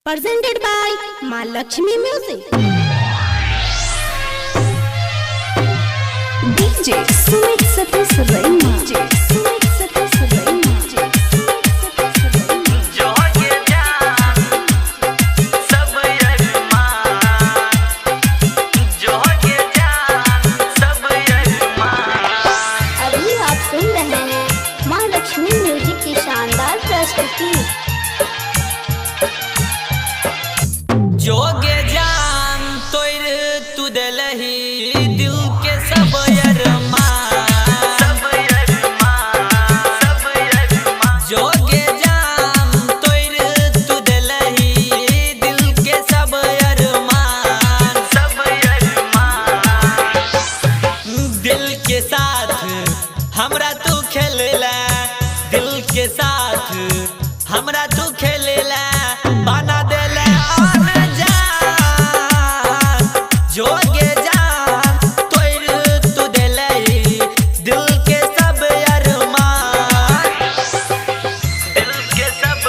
presented by Mahalakshmi Music. DJ Sumit Satish Raima. अभी आप सुन रहे हैं महालक्ष्मी म्यूजिक की शानदार प्रस्तुति। जोगे जान तोर तू दिलही दिल के सब जोगे जान तोर तू दिलही दिल के सब दिल के साथ हमरा तू खेलेला दिल के साथ हमरा तू खेलेला बना देला जोगे जान तोर तू दिलही दिल के सब दिल के सब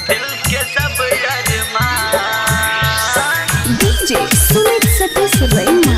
दिल के सब DJ Sumit Satish Raima.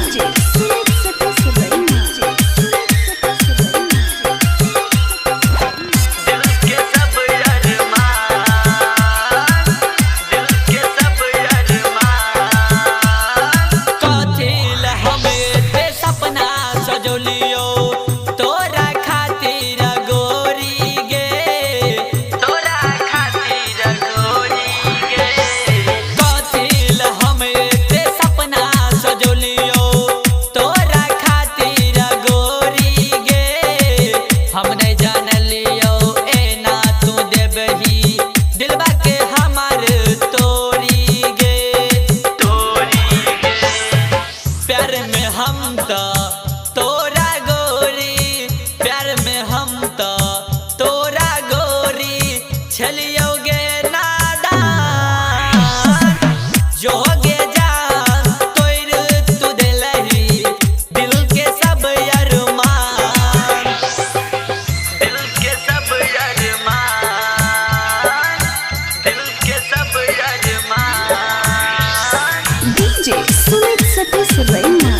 तोरा गोरी प्यार में हम तो तोरा गोरी छलियोगे नादान जोगे जान तोर तू दिलही दिल के सब दिल के सब दिल के सब DJ Sumit Satish Raima.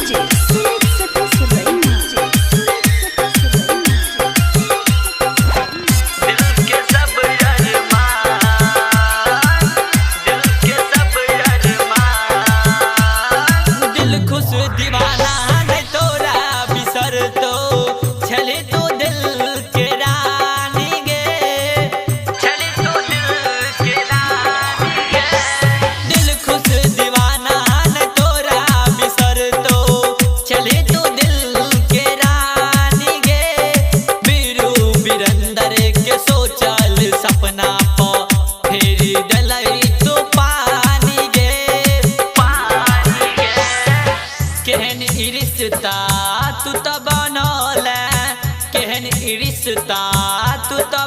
खुश दीवाना नहीं तोरा बिसर तो छले तो दिल के रानी गे छले तो दिल के रानी गे दिल खुश दीवाना नहीं तोरा बिसर तो छले तो दिल के रानी गे बीरू बिरंदर के सोचल सपना पो फेरी डलई तो पानी गे केहन रिश्ता तू तो बनौले केहन रिश्ता तू तो